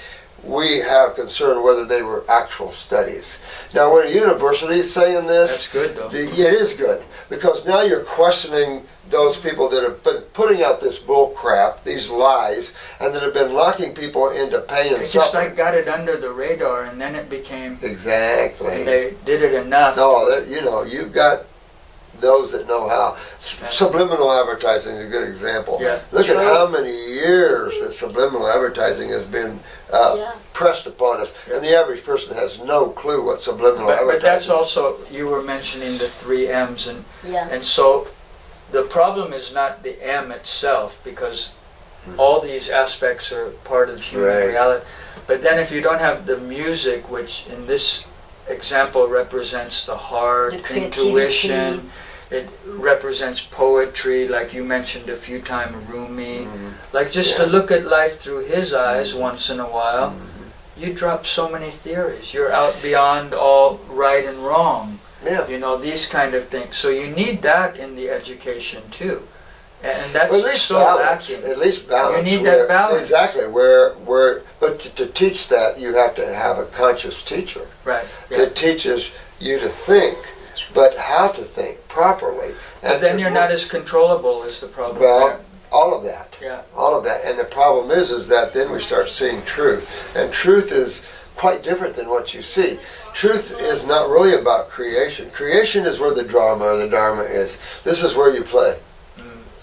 We have concern whether they were actual studies. Now, when a university is saying this, That's good, though. it is good, because now you're questioning those people that have been putting out this bull crap, these lies, and that have been locking people into pain and They just suffering. like got it under the radar, and then it became. Exactly. And they did it enough. No, you know, you've got those that know how. Subliminal advertising is a good example. Yeah. Look at True. how many years that subliminal advertising has been Yeah. pressed upon us, and the average person has no clue what subliminal But advertising that's is. also, you were mentioning the 3 M's, Yeah. and so the problem is not the M itself, because all these aspects are part of human Right. reality. But then if you don't have the music, which in this example represents the heart, The creativity. intuition, it represents poetry, like you mentioned a few times, Rumi. Like just to Yeah. look at life through his eyes once in a while, you drop so many theories. You're out beyond all right and wrong. Yeah. You know, these kind of things. So you need that in the education too. And that's Well, at least so balance. lacking. At least balance. You need that balance. Exactly. But to teach that, you have to have a conscious teacher Right. Yeah. that teaches you to think, but how to think properly. But And then to you're work- not as controllable as the problem. Well, there. all of that. Yeah. All of that. And the problem is that then we start seeing truth. And truth is quite different than what you see. Truth is not really about creation. Creation is where the drama or the dharma is. This is where you play.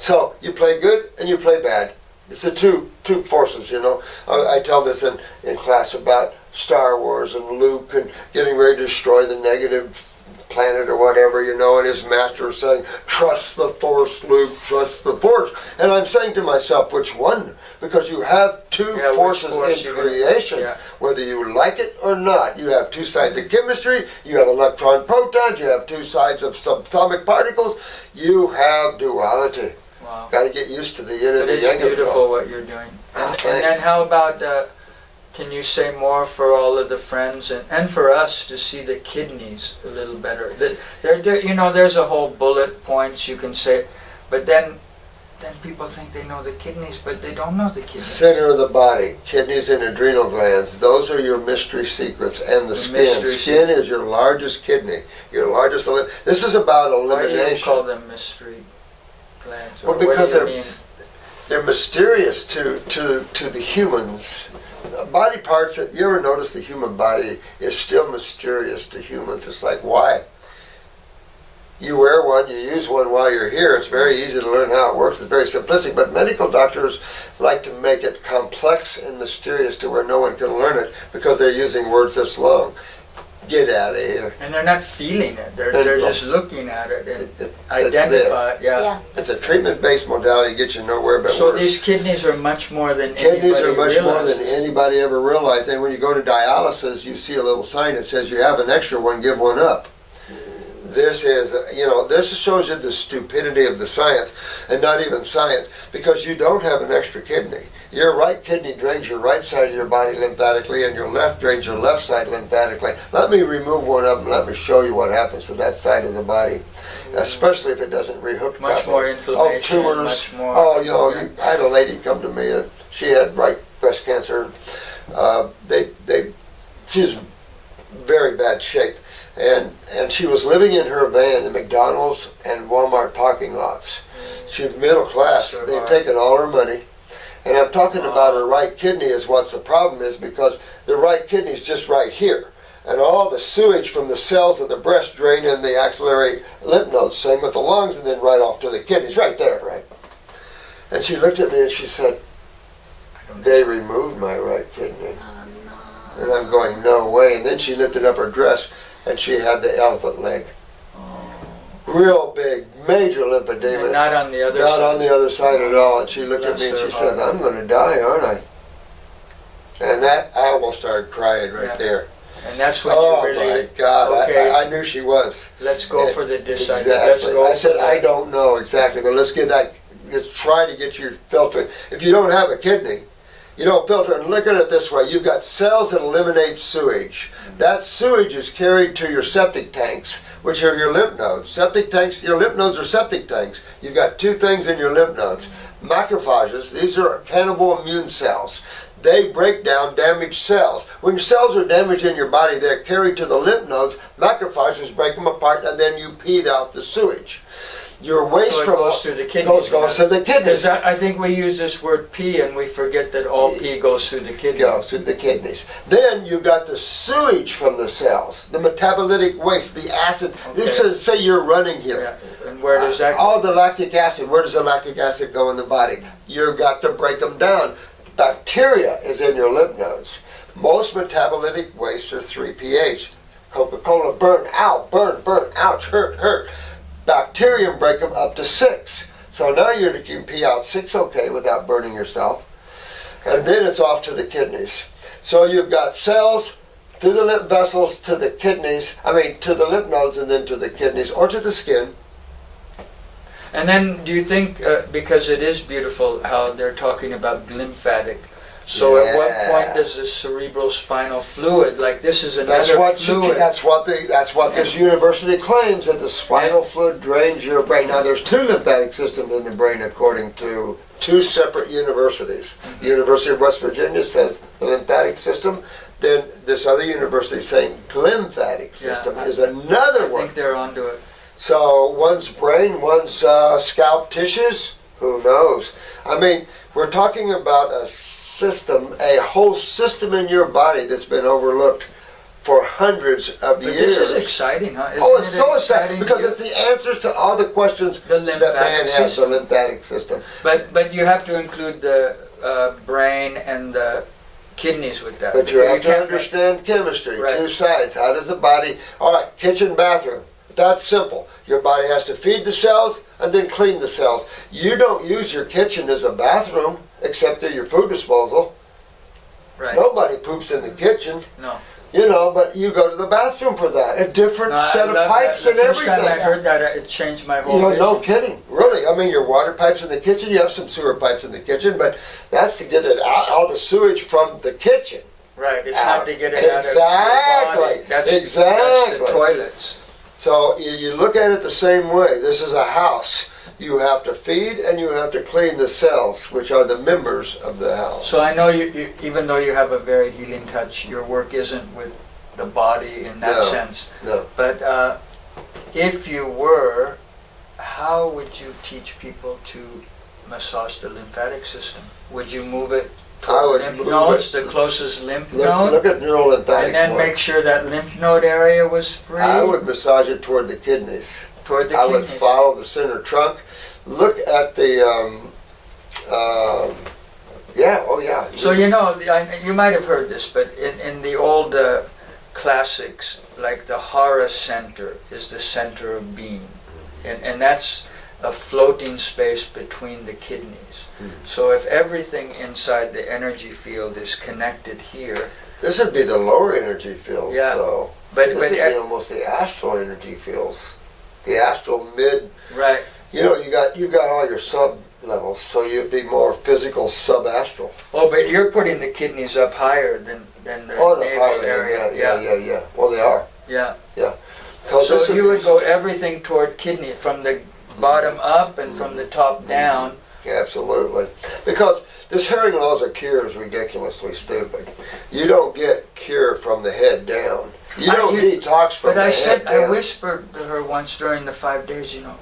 So you play good and you play bad. It's the two forces, you know. I tell this in class about Star Wars and Luke and getting ready to destroy the negative planet or whatever, you know, and his master is saying, trust the Force, Luke, trust the Force. And I'm saying to myself, which one? Because you have two Yeah, which forces force in you're gonna- creation, yeah. whether you like it or not. You have two sides of chemistry, you have electron protons, you have two sides of subatomic particles, you have duality. Wow. Got to get used to the yin and But the it's yang of it beautiful all. what you're doing. And thanks. then how about, can you say more for all of the friends and for us to see the kidneys a little better? You know, there's a whole bullet points you can say, but then then people think they know the kidneys, but they don't know the kidneys. Center of the body, kidneys and adrenal glands. Those are your mystery secrets. And the skin. Skin is your largest kidney. Your largest. This is about elimination. Why do you call them mystery glands? Well, because they're mysterious to the humans. Body parts, you ever notice the human body is still mysterious to humans? It's like, why? You wear one, you use one while you're here. It's very easy to learn how it works. It's very simplistic, but medical doctors like to make it complex and mysterious to where no one can learn it because they're using words this long. Get out of here. And they're not feeling it. They're just looking at it and identify it. Yeah. It's a treatment-based modality to get you nowhere but so worse. these kidneys are much more than Kidneys anybody are much realizes. more than anybody ever realized. And when you go to dialysis, you see a little sign that says you have an extra one, give one up. This is, this shows you the stupidity of the science, and not even science, because you don't have an extra kidney. Your right kidney drains your right side of your body lymphatically, and your left drains your left side lymphatically. Let me remove one of them. Let me show you what happens to that side of the body, especially if it doesn't rehook much properly. More inflammation. Tumors. Much more. I had a lady come to me, and she had right breast cancer. She was in very bad shape. And she was living in her van in McDonald's and Walmart parking lots. She was middle class. They'd taken all her money. And I'm talking about her right kidney is what's the problem is because the right kidney is just right here. And all the sewage from the cells of the breast drain in the axillary lymph nodes, same with the lungs, and then right off to the kidneys, right there, right? And she looked at me and she said, they removed my right kidney. And I'm going, no way. And then she lifted up her dress and she had the elephant leg. Real big, major lymphedema. And not on the other not side. Not on the other side at all. And she looked at me and she says, I'm going to die, aren't I? And that, I almost started crying right there. And that's when you really... Oh my God, okay, I knew she was. Let's go for the decide. Exactly. Let's go I said, I don't know exactly, but let's try to get you filtering. If you don't have a kidney, you don't filter it. And look at it this way. You've got cells that eliminate sewage. That sewage is carried to your septic tanks, which are your lymph nodes. Septic tanks, your lymph nodes are septic tanks. You've got two things in your lymph nodes. Macrophages, these are cannibal immune cells. They break down damaged cells. When your cells are damaged in your body, they're carried to the lymph nodes. Macrophages break them apart, and then you pee out the sewage. Your waste so it goes to the kidneys. Goes to the kidneys. I think we use this word pee and we forget that all pee goes through the kidneys. Goes through the kidneys. Then you've got the sewage from the cells, the metabolitic waste, the acid. Okay. Say you're running here. Yeah. And where does that go? All the lactic acid. Where does the lactic acid go in the body? You've got to break them down. Bacteria is in your lymph nodes. Most metabolitic wastes are 3 pH. Coca-Cola, burn, out, burn, ouch, hurt. Bacterium break them up to 6. So now you can pee out 6 okay without burning yourself. And then it's off to the kidneys. So you've got cells through the lymph vessels to the kidneys, to the lymph nodes and then to the kidneys or to the skin. And then do you think, because it is beautiful how they're talking about lymphatic, so at what point does the cerebral spinal fluid, like this is another fluid? That's what this university claims, that the spinal fluid drains your brain. Now there's 2 lymphatic systems in the brain according to 2 separate universities. Mm-hmm. The University of West Virginia says the lymphatic system. Then this other university saying glymphatic system is another one. I think they're onto it. So one's brain, one's scalp tissues, who knows? We're talking about a system, a whole system in your body that's been overlooked for hundreds of years. This is exciting, huh? It's so exciting because it's the answers to all the questions that man has, the lymphatic system. But you have to include the brain and the kidneys with that. But you have to understand chemistry, right. 2 sides. How does the body, all right, kitchen, bathroom. That's simple. Your body has to feed the cells and then clean the cells. You don't use your kitchen as a bathroom except at your food disposal. Right. Nobody poops in the kitchen. No. But you go to the bathroom for that. A different set of pipes and everything. The first time I heard that, it changed my whole vision. No kidding. Really. Your water pipes in the kitchen, you have some sewer pipes in the kitchen, but that's to get it out, all the sewage from the kitchen. Right. It's not to get it out of the body. That's the toilets. So you look at it the same way. This is a house. You have to feed and you have to clean the cells, which are the members of the house. So I know you even though you have a very healing touch, your work isn't with the body in that sense. No. But if you were, how would you teach people to massage the lymphatic system? Would you move it toward lymph nodes, the closest lymph node? Look at neural lymphatic and then points. make sure that lymph node area was free? I would massage it toward the kidneys. Toward the I would kidneys. follow the center trunk. Look at the, So you know, you might have heard this, but in the old classics, like the Hara center is the center of being. And that's a floating space between the kidneys. So if everything inside the energy field is connected here, this would be the lower energy fields, Yeah. though. but This would be almost the astral energy fields, the astral mid. right. You know, you got all your sub levels, so you'd be more physical sub-astral. Oh, but you're putting the kidneys up higher than the navel area. Yeah. Well, they are. Yeah. 'Cause So this you be- would go everything toward kidney, from the bottom up and from the top down. Absolutely. Because this hearing laws of cure is ridiculously stupid. You don't get cure from the head down. You don't detox from But the I head said, down. I whispered to her once during the 5 days, you know,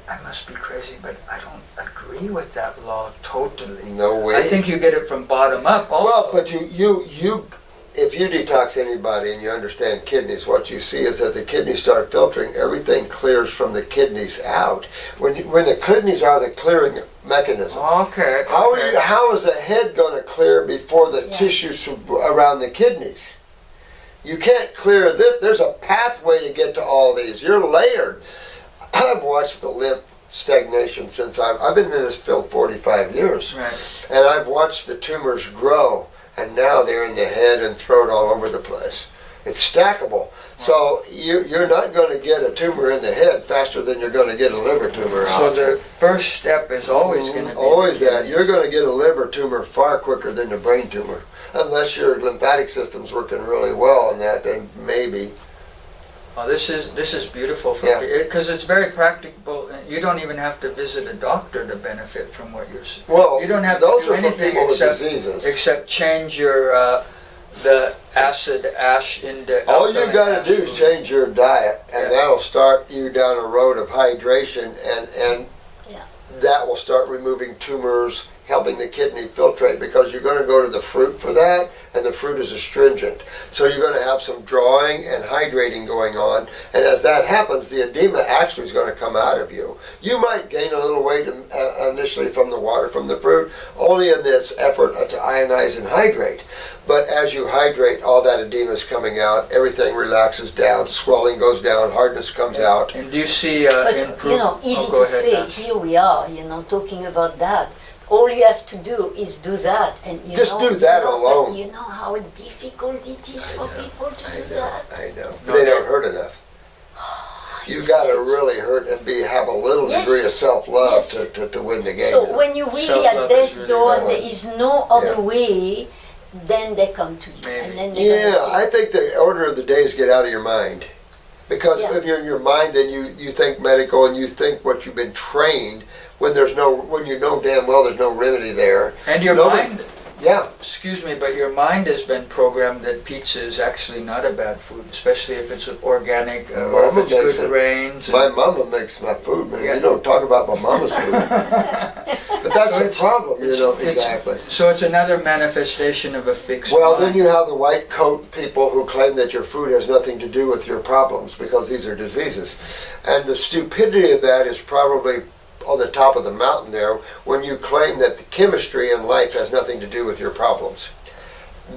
I must be crazy, but I don't agree with that law totally. No way. I think you get it from bottom up also. Well, but you if you detox anybody and you understand kidneys, what you see is that the kidneys start filtering. Everything clears from the kidneys out. When the kidneys are the clearing mechanism. Okay. How is the head going to clear before the tissues around the kidneys? You can't clear this. There's a pathway to get to all these. You're layered. I've watched the lymph stagnation since I've been in this field 45 years. Right. And I've watched the tumors grow, and now they're in the head and throat all over the place. It's stackable. So you're not going to get a tumor in the head faster than you're going to get a liver tumor out. So the first step is always going to be Always that. You're going to get a liver tumor far quicker than a brain tumor. Unless your lymphatic system's working really well on that, then maybe. Oh, this is beautiful Yeah. because it's very practical. You don't even have to visit a doctor to benefit from what you're saying. Well, You don't have those to do are for anything people with except diseases. change your the acid ash into All you alkaline got to ash do is food. change your diet, and Yeah. that'll start you down a road of hydration, and Yeah. that will start removing tumors, helping the kidney filtrate, because you're going to go to the fruit for that, and the fruit is astringent. So you're going to have some drawing and hydrating going on, and as that happens, the edema actually is going to come out of you. You might gain a little weight initially from the water from the fruit, only in this effort to ionize and hydrate. But as you hydrate, all that edema is coming out, everything relaxes down, swelling goes down, hardness comes out. And do you see But improvement? easy go to ahead, say. Ash. Here we are, talking about that. All you have to do is do that, and Just do that alone. You know how difficult it is for people to do that. I know. No, They they- don't hurt enough. You got to really hurt and have a little Yes. degree of self-love Yes. to win the game. So when you really Self-love at is death's really door and good. there is no other Yeah. way, then they come to you, Maybe. and then they're Yeah, gonna I think the order of the day is get out of your mind. Because Yeah. if you're in your mind, then you think medical and you think what you've been trained when you know damn well there's no remedy there. And your Nobody- mind, Yeah. excuse me, but your mind has been programmed that pizza is actually not a bad food, especially if it's organic or if Mama it's makes good it. grains. My mama makes my food, man. Yeah. You don't talk about my mama's food. But that's So the it's- problem, it's- exactly. So it's another manifestation of a fixed Well, mind. then you have the white coat people who claim that your food has nothing to do with your problems because these are diseases. And the stupidity of that is probably on the top of the mountain there when you claim that the chemistry in life has nothing to do with your problems.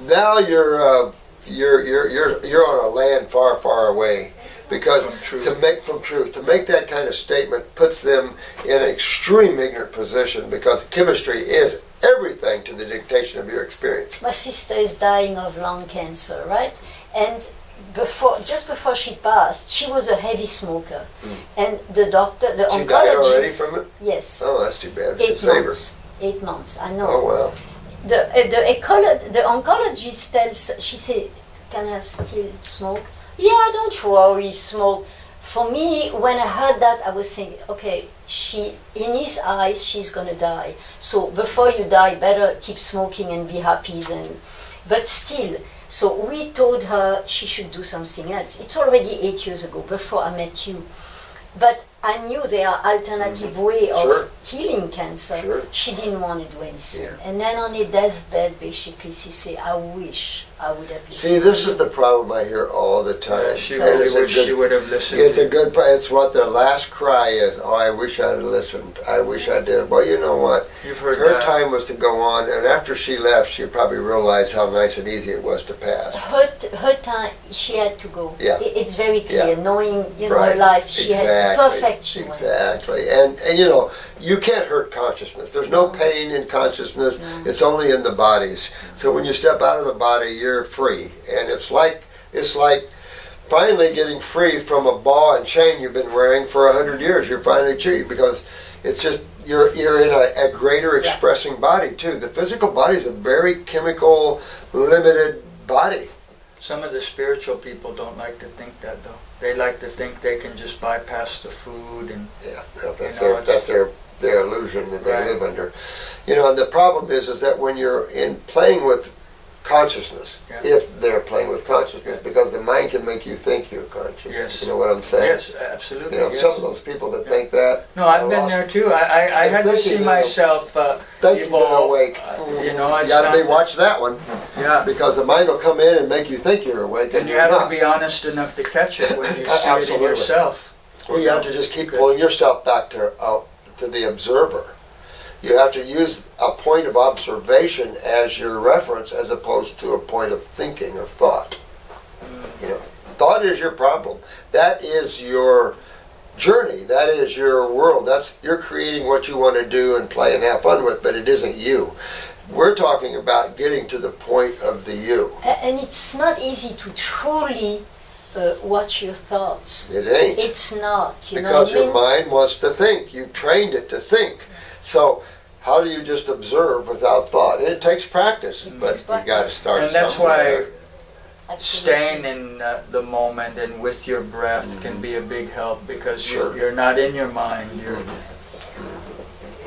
Now you're on a land far, far away. Because From truth. to make that kind of statement puts them in an extreme ignorant position because chemistry is everything to the dictation of your experience. My sister is dying of lung cancer, right? And just before she passed, she was a heavy smoker, and the doctor, the She oncologist, died already from it? yes, Oh, that's too bad. 8 Save her. months. 8 months. I know. Oh, well. The oncologist tells, she said, "Can I still smoke?" "Yeah, don't worry, smoke." for me, when I heard that, I was thinking, okay, in his eyes, she's gonna die. So before you die, better keep smoking and be happy then. But still, so we told her she should do something else. It's already 8 years ago, before I met you. But I knew there are alternative way of Sure. healing cancer. Sure. She didn't want to do anything. Yeah. And then on her deathbed, basically, she said, I wish I would have listened. See, this is the problem I hear all the time. She And really it's a wish good- she would have listened. It's a good. It's what their last cry is. Oh, I wish I'd listened. I wish I did. Well, you know what? You've heard Her that. time was to go on, and after she left, she probably realized how nice and easy it was to pass. Her time, she had to go. Yeah. It's very clear, Yeah. knowing her Right. life. She had Exactly. perfect. She went. Exactly. And you know, you can't hurt consciousness. There's no pain in consciousness. It's only in the bodies. So when you step out of the body, you're free. And it's like finally getting free from a ball and chain you've been wearing for 100 years. You're finally free because it's just you're in a greater expressing body too. The physical body is a very chemical limited body. Some of the spiritual people don't like to think that though. They like to think they can just bypass the food and Yeah, that's You know, that's their illusion that they Right. live under. You know, and the problem is that when you're in playing with consciousness, Yeah. if they're playing with consciousness, because the mind can make you think you're conscious. Yes. You know what I'm saying? yes, absolutely. You know, yes. some of those people that think that. No, I've are been lost. there too. I had to Thinking see they're- myself Thinking they're evolve. awake. You know, You it's gotta be not- watch that one, Yeah, because the mind will come in and make you think you're awake, and and you you're have not. to be honest enough to catch it when you see it in Absolutely. yourself. Well, you have to just keep pulling yourself back to the observer. You have to use a point of observation as your reference as opposed to a point of thinking or thought. You know, thought is your problem. That is your journey. That is your world. You're creating what you want to do and play and have fun with, but it isn't you. We're talking about getting to the point of the you. And it's not easy to truly watch your thoughts. It ain't. It's not, you know Because what I your mean? mind wants to think. You've trained it to think. So how do you just observe without thought? It takes practice, but takes you got to practice. start And that's somewhere. why Absolutely. staying in the moment and with your breath can be a big help because Sure. you're not in your mind. You're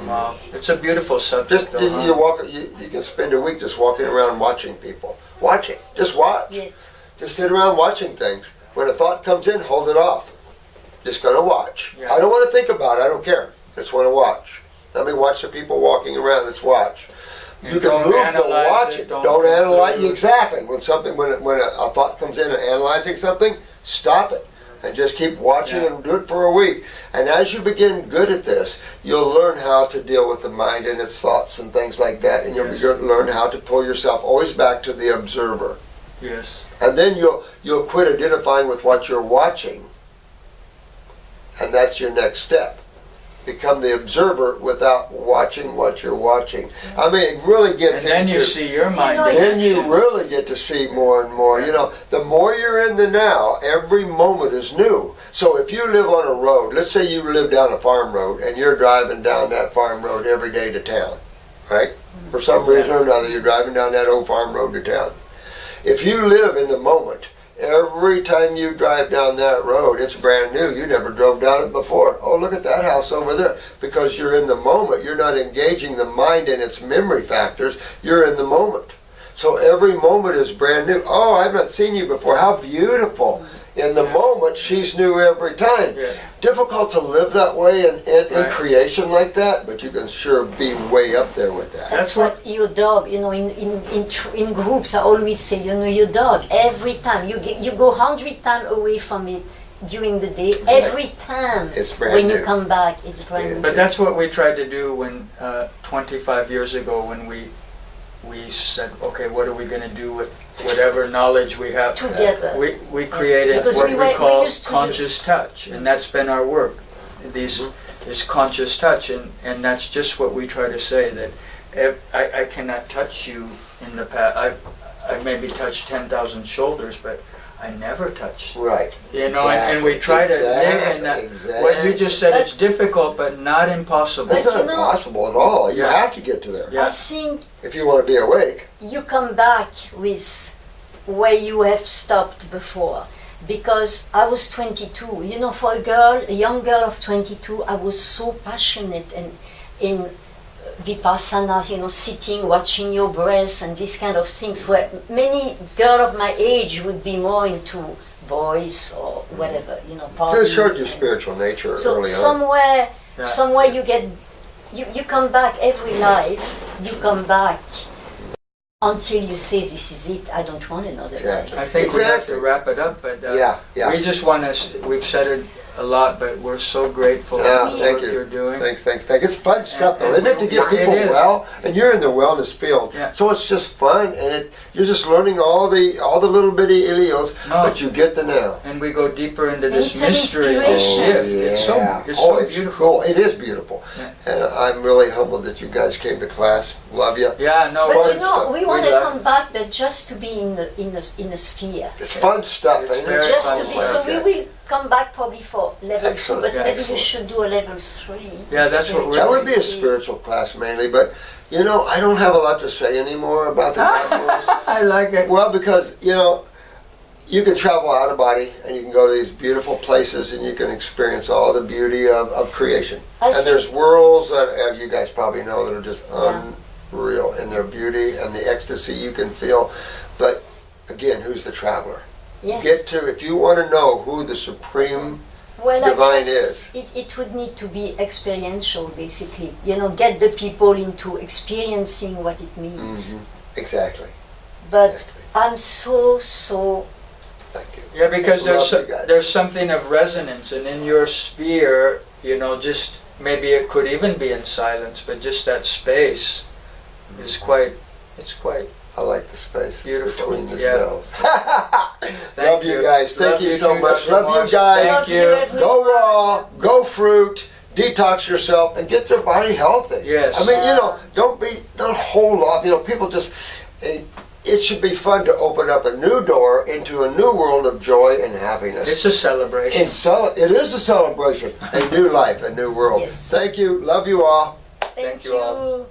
wow. It's a beautiful subject. Just though, you huh? walk. You can spend a week just walking around watching people. Watching. Just watch. Yes. Just sit around watching things. When a thought comes in, hold it off. Just gonna watch. Yeah. I don't want to think about it. I don't care. Just want to watch. Let me watch the people walking around. Let's watch. And You can don't move to analyze watch it, it. don't Don't analyze conclude. exactly. When a thought comes in and analyzing something, stop it and just keep watching Yeah. and do it for a week. And as you begin good at this, you'll learn how to deal with the mind and its thoughts and things like that. And you'll Yes. learn how to pull yourself always back to the observer. Yes. And then you'll quit identifying with what you're watching. And that's your next step. Become the observer without watching what you're watching. I mean, it really gets And then into... you see your mind. know, in Then you action. really get to see more and more. You know, the more you're in the now, every moment is new. So if you live on a road, let's say you live down a farm road and you're driving down that farm road every day to town, right? For some reason or another, you're driving down that old farm road to town. If you live in the moment, every time you drive down that road, it's brand new. You never drove down it before. Oh, look at that house over there. Because you're in the moment. You're not engaging the mind in its memory factors. You're in the moment. So every moment is brand new. Oh, I've not seen you before. How beautiful. In the moment, she's new every time. Yeah. Difficult to live that way in Right. creation like that, but you can sure be way up there with that. That's what your dog, you know, in groups, I always say, you know, your dog, every time, you go 100 times away from it during the day, every time It's brand when new. you come back, it's brand new. But that's what we tried to do when 25 years ago when we said, okay, what are we going to do with whatever knowledge we have? Together. We created Because what we we, were- we call used to conscious touch, and that's been our work. This conscious touch, and that's just what we try to say, that I cannot touch you in the past. I maybe touched 10,000 shoulders, but I never touched. Right. You know, and we try to live in that. What you just said, it's difficult, but not impossible. It's But not you know- impossible at all. You Yeah. have to get to there Yeah. I think if you want to be awake. you come back with where you have stopped before. because I was 22. You know, for a girl, a young girl of 22, I was so passionate and in vipassana, you know, sitting, watching your breath and these kind of things, where many girls of my age would be more into voice or whatever, you know. It showed your spiritual nature So early on. somewhere you get, you come back every life, you come back until you say, this is it, I don't want another life. I think we have to wrap it up, but we just want to, we've said it a lot, but we're so grateful for thank what you. you're doing. Thanks. It's fun stuff, though, isn't it, to get people is. well? And you're in the wellness field, so it's just fun, and you're just learning all the little bitty ilios, but you get the now. And we go deeper into this It's an mystery of inspiration. shift. It's so beautiful. Cool. It is beautiful, and I'm really humbled that you guys came to class. Love you. Yeah, no. But fun you know, stuff. we want We to love come back, but just to be in the sphere. It's fun stuff, It's ain't very it? Just fun to be, stuff. so we will come back probably for level Excellent. 2, but maybe Excellent. we should do a level 3. Yeah, that's what we're That would be a spiritual class mainly, but you know, I don't have a lot to say anymore about the Bible. I like it. Well, because you know, you can travel out of body and you can go to these beautiful places and you can experience all the beauty of creation. And there's worlds that, as you guys probably know, that are just unreal in their beauty and the ecstasy you can feel. But again, who's the traveler? Yes. Get to, if you want to know who the supreme Well, divine I guess it would need to be experiential, basically. You know, get the people into experiencing what it means. Exactly. But Exactly. I'm so Thank you. Yeah, because Love you guys. there's something of resonance, and in your sphere, you know, just maybe it could even be in silence, but just that space is quite. I like the space Beautiful. between the Yeah. cells. Thank Love you guys. Thank Love you you so too, much. Dr. Love you Morse. guys. Thank Love you. you, everyone. Go raw, go fruit, detox yourself, and get your body healthy. Yes. I mean, you know, don't hold off. You know, people just. It should be fun to open up a new door into a new world of joy and happiness. It's a celebration. It is a celebration, a new life, a new world. Yes. Thank you. Love you all. Thank you all. you.